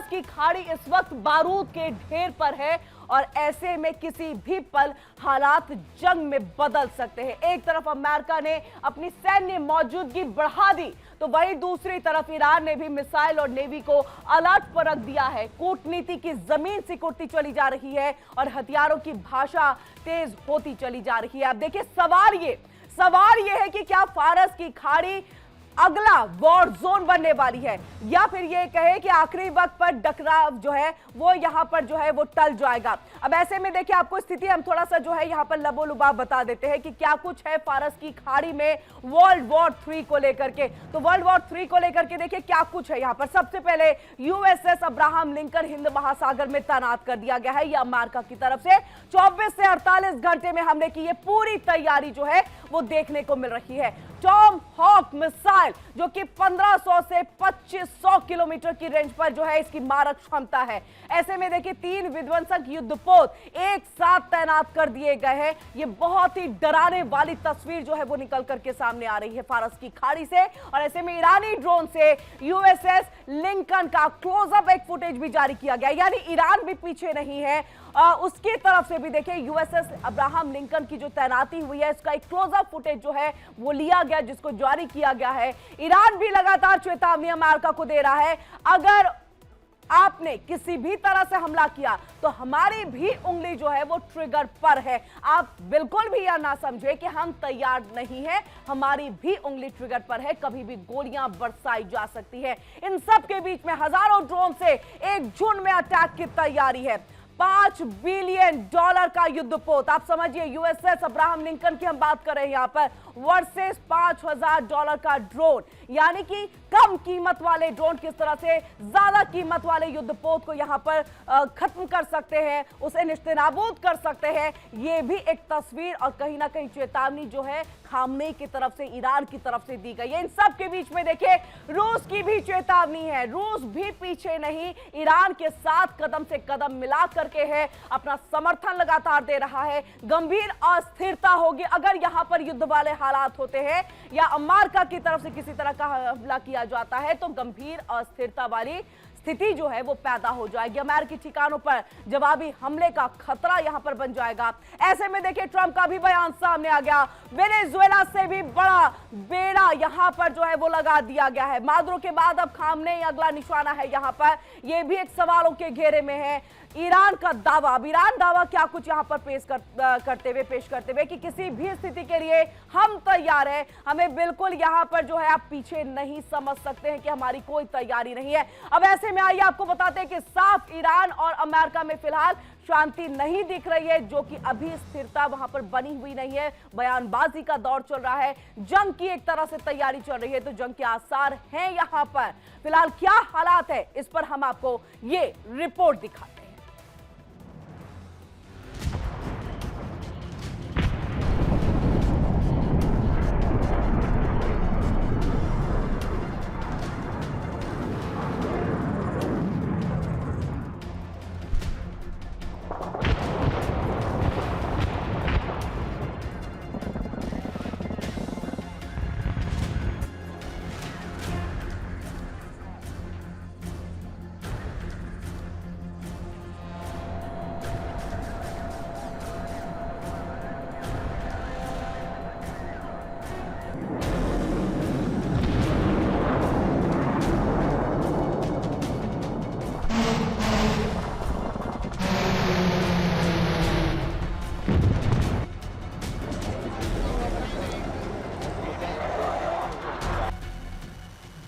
फारस की खाड़ी इस वक्त बारूद के ढेर पर है और ऐसे में किसी भी पल हालात जंग में बदल सकते हैं। एक तरफ अमेरिका ने अपनी सैन्य मौजूदगी बढ़ा दी, तो वहीं दूसरी तरफ ईरान ने भी मिसाइल और नेवी को अलर्ट पर रख दिया है। कूटनीति की जमीन सिकुड़ती चली जा रही है और हथियारों की भाषा तेज होती चली जा रही है। अब देखिए, सवाल ये है कि क्या फारस की खाड़ी अगला वॉर जोन बनने वाली है, या फिर ये कहे कि आखिरी वक्त पर टकराव जो है वो यहां पर जो है वो टल जाएगा। अब ऐसे में देखिए, आपको स्थिति हम थोड़ा सा जो है यहां पर लबोलुबाब बता देते हैं कि क्या कुछ है फारस की खाड़ी में वर्ल्ड वॉर 3 को लेकर के। तो वर्ल्ड वॉर 3 को लेकर के देखिए क्या कुछ है यहां पर। सबसे पहले यूएसएस अब्राहम लिंकन हिंद महासागर में तैनात कर दिया गया है। यह अमेरिका की तरफ से 24 से 48 घंटे में हमले की ये पूरी तैयारी जो है वो देखने को मिल रही है। टॉम हॉक मिसाइल जो कि 1500 से 2500 किलोमीटर की रेंज पर जो है इसकी मारक क्षमता है। ऐसे में देखिए 3 विध्वंसक युद्धपोत एक साथ तैनात कर दिए गए हैं। ये बहुत ही डराने वाली तस्वीर जो है वो निकल करके सामने आ रही है फारस की खाड़ी से। और ऐसे में ईरानी ड्रोन से यूएसएस लिंकन का क्लोजअप एक फुटेज भी जारी किया गया, यानी ईरान भी पीछे नहीं है। उसकी तरफ से भी देखिए यूएसएस अब्राहम लिंकन की जो तैनाती हुई है इसका एक क्लोजअप फुटेज जो है वो लिया गया, जिसको जारी किया गया है। ईरान भी लगातार चेतावनी अमेरिका को दे रहा है, अगर आपने किसी भी तरह से हमला किया तो हमारी भी उंगली जो है वो ट्रिगर पर है। आप बिल्कुल भी यह ना समझे कि हम तैयार नहीं हैं, हमारी भी उंगली ट्रिगर पर है, कभी भी गोलियां बरसाई जा सकती है। इन सब के बीच में हजारों ड्रोन से एक झुंड में अटैक की तैयारी है। $5 बिलियन का युद्धपोत, आप समझिए यूएसएस अब्राहम लिंकन की हम बात कर रहे हैं यहां पर, वर्सेस $5000 का ड्रोन, यानी कि कम कीमत वाले ड्रोन किस तरह से ज्यादा कीमत वाले युद्धपोत को यहां पर खत्म कर सकते हैं, उसे निस्तेनाबूद कर सकते हैं। यह भी एक तस्वीर और कहीं ना कहीं चेतावनी जो है खामनेई की तरफ से, ईरान की तरफ से दी गई है। इन सब के बीच में देखिए रूस की भी चेतावनी है। रूस भी पीछे नहीं, ईरान के साथ कदम से कदम मिला करके है, अपना समर्थन लगातार दे रहा है। गंभीर अस्थिरता होगी अगर यहां पर युद्ध वाले हालात होते हैं या अमेरिका की तरफ से किसी तरह का हमला किया जाता है, तो गंभीर अस्थिरता वाली स्थिति जो है वो पैदा हो जाएगी। अमेरिकी ठिकानों पर जवाबी हमले का खतरा यहां पर बन जाएगा। ऐसे में देखिए ट्रंप का भी बयान सामने आ गया, वेनेजुएला से भी बड़ा बेड़ा यहां पर जो है वो लगा दिया गया है। मादुरो के बाद अब खामनेई अगला निशाना है यहां पर, यह भी एक सवालों के घेरे में है। ईरान का दावा, अब ईरान दावा क्या कुछ यहां पर पेश करते हुए कि किसी भी स्थिति के लिए हम तैयार हैं, हमें बिल्कुल यहां पर जो है आप पीछे नहीं समझ सकते हैं कि हमारी कोई तैयारी नहीं है। अब ऐसे में आइए आपको बताते हैं कि साफ ईरान और अमेरिका में फिलहाल शांति नहीं दिख रही है, जो कि अभी स्थिरता वहां पर बनी हुई नहीं है। बयानबाजी का दौर चल रहा है, जंग की एक तरह से तैयारी चल रही है, तो जंग के आसार हैं यहां पर। फिलहाल क्या हालात है इस पर हम आपको ये रिपोर्ट दिखाते हैं।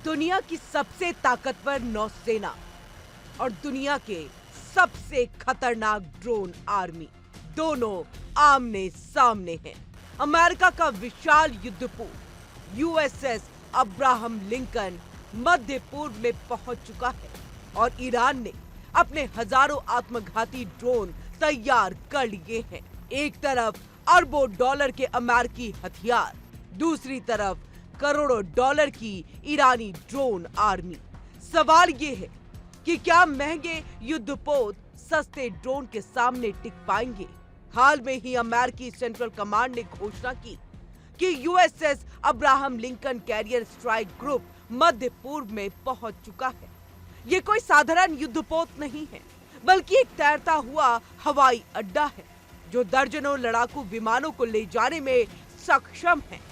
दुनिया की सबसे ताकतवर नौसेना और दुनिया के सबसे खतरनाक ड्रोन आर्मी दोनों आमने सामने हैं। अमेरिका का विशाल युद्धपोत यूएसएस अब्राहम लिंकन मध्य पूर्व में पहुंच चुका है और ईरान ने अपने हजारों आत्मघाती ड्रोन तैयार कर लिए हैं। एक तरफ अरबों डॉलर के अमेरिकी हथियार, दूसरी तरफ करोड़ों डॉलर की ईरानी ड्रोन आर्मी। सवाल ये है कि क्या महंगे युद्धपोत सस्ते ड्रोन के सामने टिक पाएंगे? हाल में ही अमेरिकी सेंट्रल कमांड ने घोषणा की कि USS Abraham Lincoln carrier strike group मध्य पूर्व में पहुंच चुका है। ये कोई साधारण युद्धपोत नहीं है, बल्कि एक तैरता हुआ हवाई अड्डा है जो दर्जनों लड़ाकू विमानों को ले जाने में सक्षम है।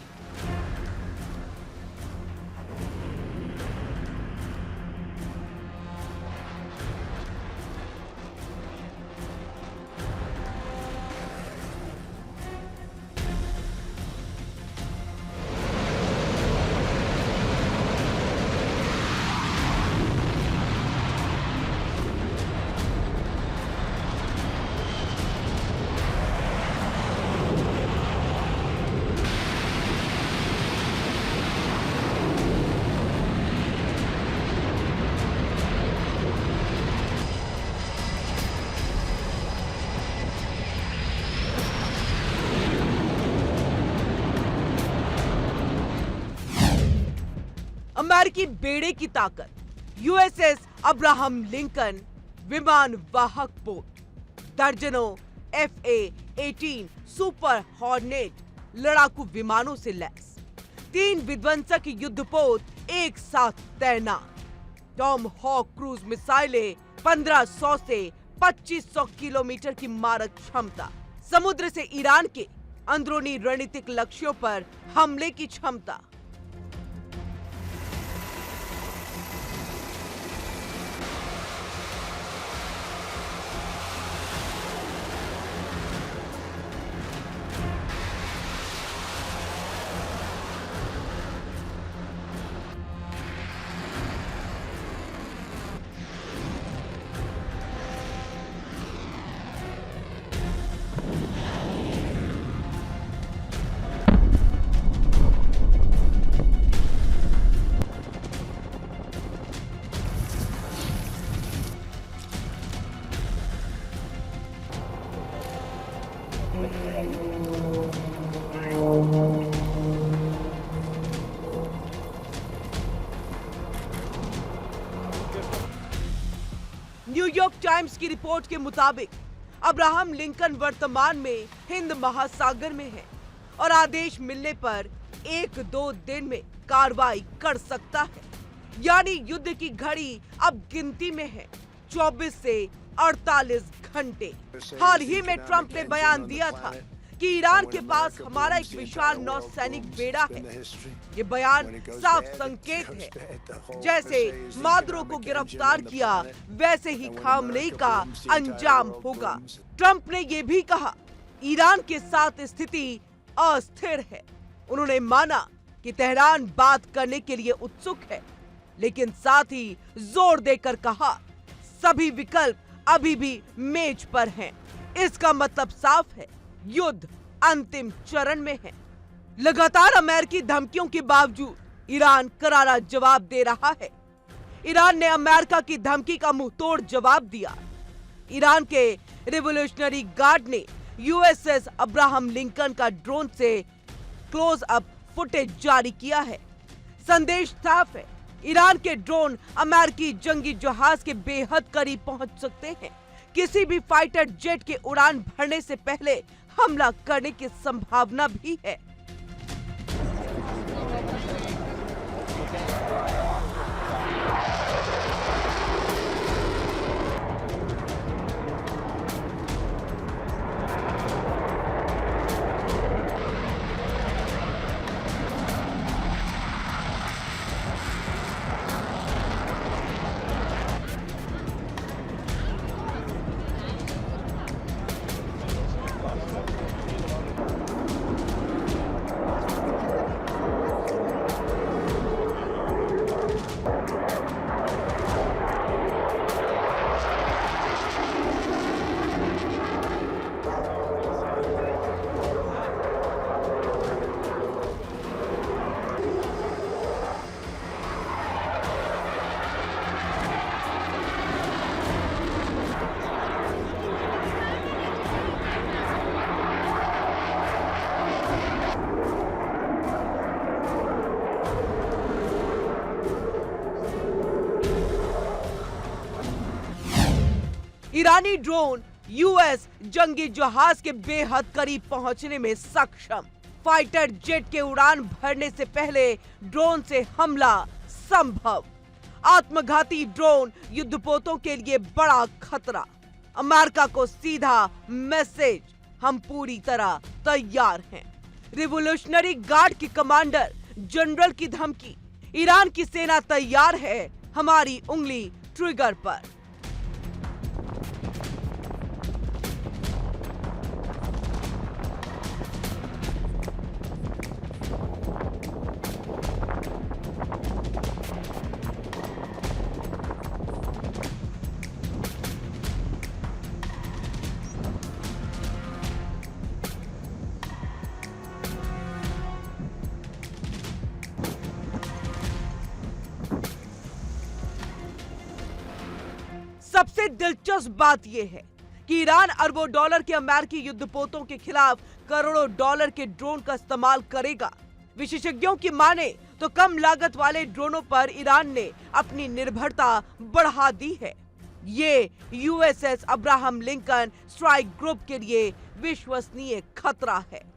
अमेरिकी बेड़े की ताकत, यूएसएस अब्राहम लिंकन विमान वाहक पोत, दर्जनों FA-18 सुपर हॉर्नेट लड़ाकू विमानों से लैस, 3 विध्वंसक युद्धपोत एक साथ तैनात, टॉम हॉक क्रूज मिसाइलें 1500 से 2500 किलोमीटर की मारक क्षमता, समुद्र से ईरान के अंदरूनी रणनीतिक लक्ष्यों पर हमले की क्षमता। न्यूयॉर्क टाइम्स की रिपोर्ट के मुताबिक अब्राहम लिंकन वर्तमान में हिंद महासागर में है और आदेश मिलने पर 1-2 दिन में कार्रवाई कर सकता है। यानी युद्ध की घड़ी अब गिनती में है, 24 से 48 घंटे। हाल ही में ट्रंप ने बयान दिया था कि ईरान के पास हमारा एक विशाल नौसैनिक बेड़ा है। ये बयान साफ संकेत है, जैसे मादुरो को गिरफ्तार किया वैसे ही खामनेई का अंजाम होगा। ट्रंप ने ये भी कहा ईरान के साथ स्थिति अस्थिर है। उन्होंने माना कि तेहरान बात करने के लिए उत्सुक है, लेकिन साथ ही जोर देकर कहा सभी विकल्प अभी भी मेज पर हैं। इसका मतलब साफ है, युद्ध अंतिम चरण में है। लगातार अमेरिकी धमकियों के बावजूद ईरान करारा जवाब दे रहा है। ईरान ने अमेरिका की धमकी का मुंहतोड़ जवाब दिया। ईरान के रिवॉल्यूशनरी गार्ड ने यूएसएस अब्राहम लिंकन का ड्रोन से क्लोज अप फुटेज जारी किया है। संदेश साफ है, ईरान के ड्रोन अमेरिकी जंगी जहाज के बेहद करीब पहुंच सकते हैं। किसी भी फाइटर जेट के उड़ान भरने से पहले हमला करने की संभावना भी है। ईरानी ड्रोन यूएस जंगी जहाज के बेहद करीब पहुंचने में सक्षम। फाइटर जेट के उड़ान भरने से पहले ड्रोन से हमला संभव। आत्मघाती ड्रोन युद्धपोतों के लिए बड़ा खतरा। अमेरिका को सीधा मैसेज, हम पूरी तरह तैयार हैं। रिवॉल्यूशनरी गार्ड के कमांडर जनरल की धमकी, ईरान की सेना तैयार है, हमारी उंगली ट्रिगर पर। सबसे दिलचस्प बात यह है कि ईरान अरबों डॉलर के अमेरिकी युद्धपोतों के खिलाफ करोड़ों डॉलर के ड्रोन का इस्तेमाल करेगा। विशेषज्ञों की माने तो कम लागत वाले ड्रोनों पर ईरान ने अपनी निर्भरता बढ़ा दी है। ये USS Abraham Lincoln strike group के लिए विश्वसनीय खतरा है।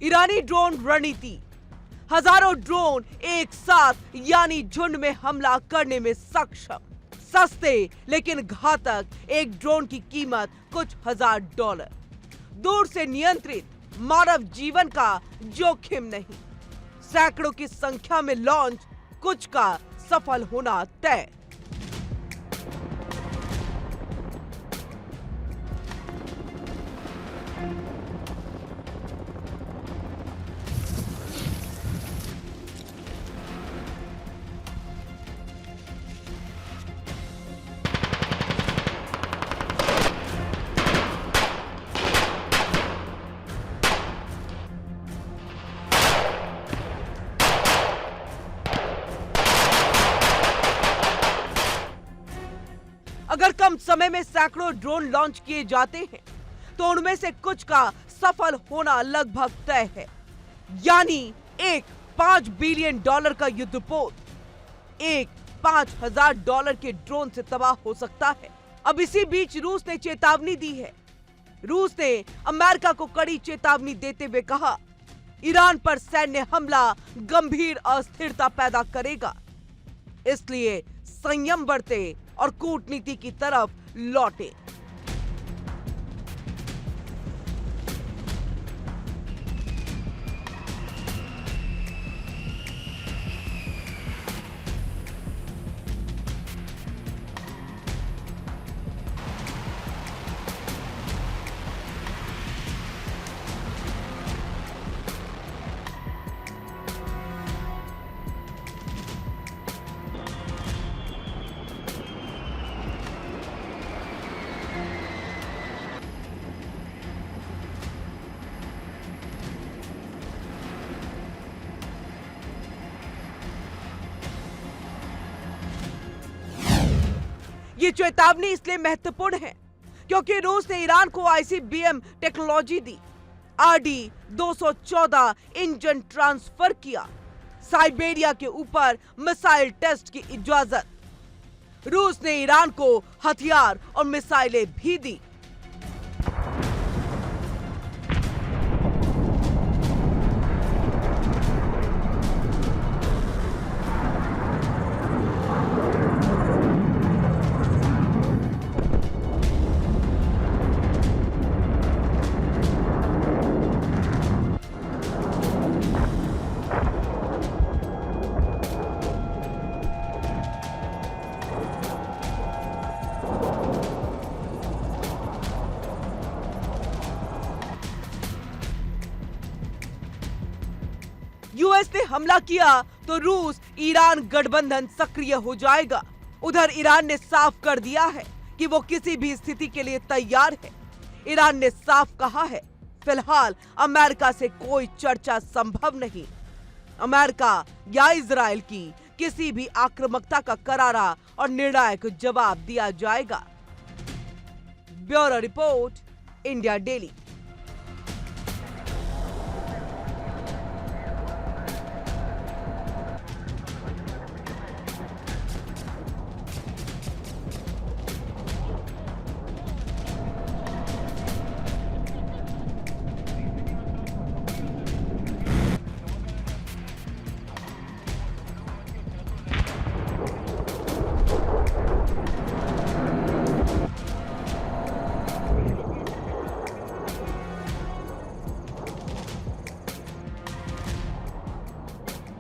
ईरानी ड्रोन रणनीति, हजारों ड्रोन एक साथ यानी झुंड में हमला करने में सक्षम। सस्ते लेकिन घातक एक ड्रोन की कीमत कुछ हजार डॉलर। दूर से नियंत्रित, मानव जीवन का जोखिम नहीं। सैकड़ों की संख्या में लॉन्च, कुछ का सफल होना तय। अगर कम समय में सैकड़ों ड्रोन लॉन्च किए जाते हैं तो उनमें से कुछ का सफल होना लगभग तय है। यानी एक 5 बिलियन डॉलर का युद्धपोत एक 5,000 डॉलर के ड्रोन से तबाह हो सकता है। अब इसी बीच रूस ने चेतावनी दी है। रूस ने अमेरिका को कड़ी चेतावनी देते हुए कहा, ईरान पर सैन्य हमला गंभीर अस्थिरता पैदा करेगा, इसलिए संयम बरते और कूटनीति की तरफ लौटे। ये चेतावनी इसलिए महत्वपूर्ण है क्योंकि रूस ने ईरान को आईसीबीएम टेक्नोलॉजी दी, RD-214 इंजन ट्रांसफर किया, साइबेरिया के ऊपर मिसाइल टेस्ट की इजाजत। रूस ने ईरान को हथियार और मिसाइलें भी दी। यूएस ने हमला किया तो रूस ईरान गठबंधन सक्रिय हो जाएगा। उधर ईरान ने साफ कर दिया है कि वो किसी भी स्थिति के लिए तैयार है। ईरान ने साफ कहा है, फिलहाल अमेरिका से कोई चर्चा संभव नहीं। अमेरिका या इजराइल की किसी भी आक्रामकता का करारा और निर्णायक जवाब दिया जाएगा। Bureau report, India daily.